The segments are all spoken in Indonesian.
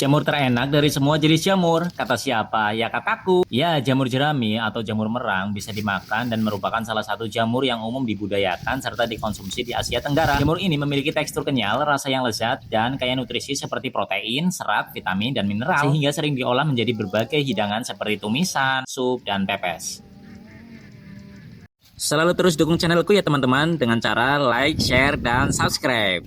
Jamur terenak dari semua jenis jamur. Kata siapa? Ya kataku. Ya, jamur jerami atau jamur merang bisa dimakan dan merupakan salah satu jamur yang umum dibudayakan serta dikonsumsi di Asia Tenggara. Jamur ini memiliki tekstur kenyal, rasa yang lezat, dan kaya nutrisi seperti protein, serat, vitamin, dan mineral. Sehingga sering diolah menjadi berbagai hidangan seperti tumisan, sup, dan pepes. Selalu terus dukung channelku ya teman-teman dengan cara like, share, dan subscribe.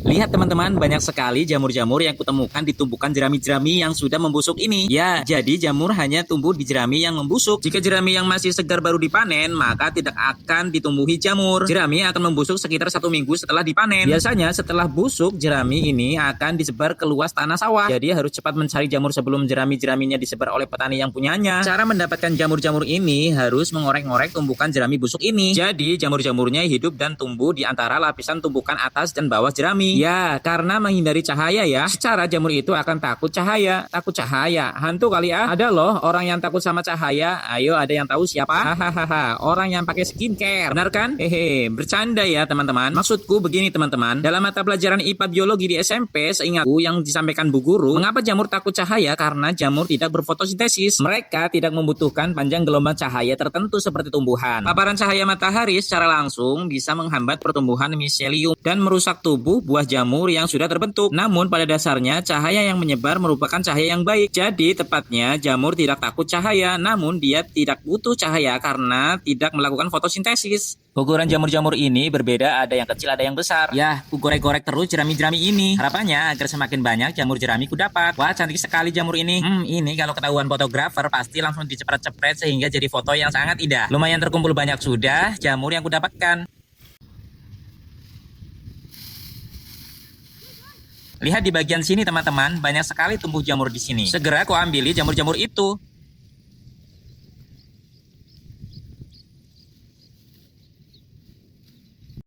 Lihat teman-teman, banyak sekali jamur-jamur yang kutemukan di tumpukan jerami-jerami yang sudah membusuk ini. Ya, jadi jamur hanya tumbuh di jerami yang membusuk. Jika jerami yang masih segar baru dipanen, maka tidak akan ditumbuhi jamur. Jerami akan membusuk sekitar 1 minggu setelah dipanen. Biasanya setelah busuk, jerami ini akan disebar ke luas tanah sawah. Jadi harus cepat mencari jamur sebelum jerami-jeraminya disebar oleh petani yang punyanya. Cara mendapatkan jamur-jamur ini harus mengorek-ngorek tumpukan jerami busuk ini. Jadi jamur-jamurnya hidup dan tumbuh di antara lapisan tumpukan atas dan bawah jerami. Ya, karena menghindari cahaya ya. Secara jamur itu akan takut cahaya. Takut cahaya. Hantu kali ya. Ada loh orang yang takut sama cahaya. Ayo, ada yang tahu siapa? Hahaha, orang yang pakai skincare. Benar kan? Hehe, bercanda ya teman-teman. Maksudku begini teman-teman. Dalam mata pelajaran IPA biologi di SMP, seingatku yang disampaikan Bu Guru, mengapa jamur takut cahaya? Karena jamur tidak berfotosintesis. Mereka tidak membutuhkan panjang gelombang cahaya tertentu seperti tumbuhan. Paparan cahaya matahari secara langsung bisa menghambat pertumbuhan miselium dan merusak tubuh buah jamur yang sudah terbentuk. Namun pada dasarnya cahaya yang menyebar merupakan cahaya yang baik. Jadi tepatnya jamur tidak takut cahaya, namun dia tidak butuh cahaya karena tidak melakukan fotosintesis. Ukuran jamur-jamur ini berbeda, ada yang kecil ada yang besar. Ya, ku gorek-gorek terus jerami-jerami ini. Harapannya agar semakin banyak jamur jerami ku dapat. Wah, cantik sekali jamur ini. Ini kalau ketahuan fotografer pasti langsung dicepret-cepret sehingga jadi foto yang sangat indah. Lumayan terkumpul banyak sudah jamur yang ku dapatkan. Lihat di bagian sini teman-teman, banyak sekali tumbuh jamur di sini. Segera aku ambil jamur-jamur itu.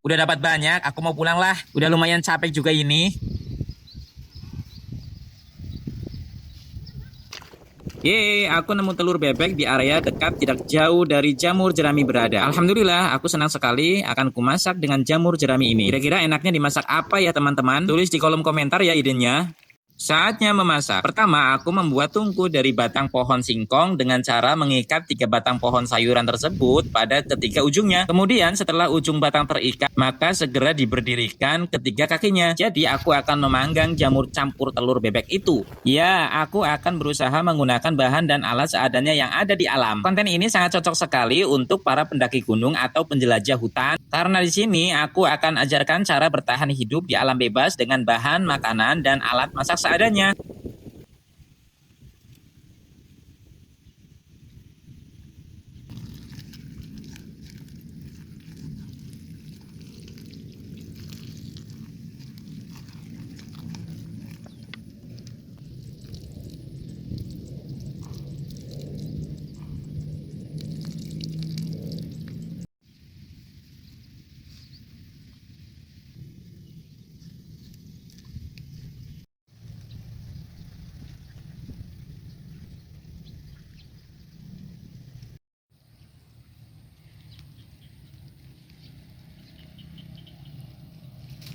Udah dapat banyak, aku mau pulang lah. Udah lumayan capek juga ini. Yeay, aku nemu telur bebek di area dekat tidak jauh dari jamur jerami berada. Alhamdulillah, aku senang sekali akan kumasak dengan jamur jerami ini. Kira-kira enaknya dimasak apa ya teman-teman? Tulis di kolom komentar ya idenya. Saatnya memasak. Pertama, aku membuat tungku dari batang pohon singkong dengan cara mengikat 3 batang pohon sayuran tersebut pada ketiga ujungnya. Kemudian setelah ujung batang terikat, maka segera diberdirikan ketiga kakinya. Jadi aku akan memanggang jamur campur telur bebek itu. Ya, aku akan berusaha menggunakan bahan dan alat seadanya yang ada di alam. Konten ini sangat cocok sekali untuk para pendaki gunung atau penjelajah hutan. Karena di sini aku akan ajarkan cara bertahan hidup di alam bebas dengan bahan, makanan, dan alat masak seadanya.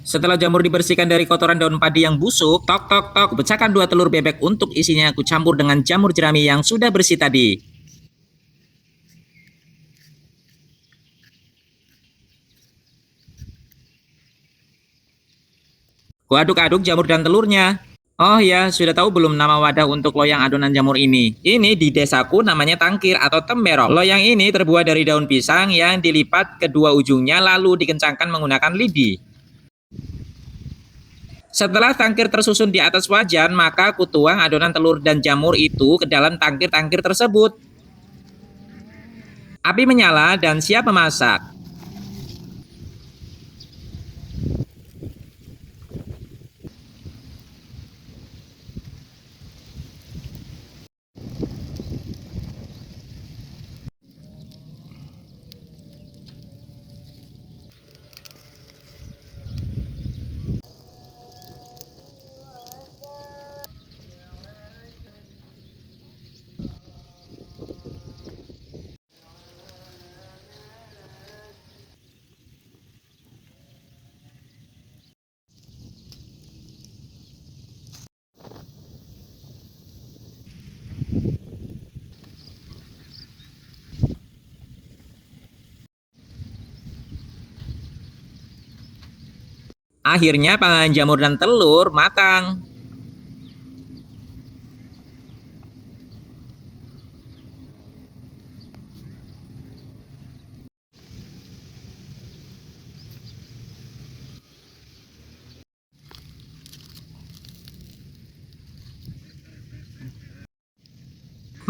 Setelah jamur dibersihkan dari kotoran daun padi yang busuk, tok tok tok, pecahkan 2 telur bebek untuk isinya aku campur dengan jamur jerami yang sudah bersih tadi. Ku aduk-aduk jamur dan telurnya. Oh ya, sudah tahu belum nama wadah untuk loyang adonan jamur ini? Ini di desaku namanya tangkir atau temberok. Loyang ini terbuat dari daun pisang yang dilipat kedua ujungnya lalu dikencangkan menggunakan lidi. Setelah tangkir tersusun di atas wajan, maka aku tuang adonan telur dan jamur itu ke dalam tangkir-tangkir tersebut. Api menyala dan siap memasak. Akhirnya panggangan jamur dan telur matang.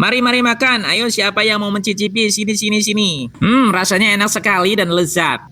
Mari makan. Ayo siapa yang mau mencicipi? Sini. Rasanya enak sekali dan lezat.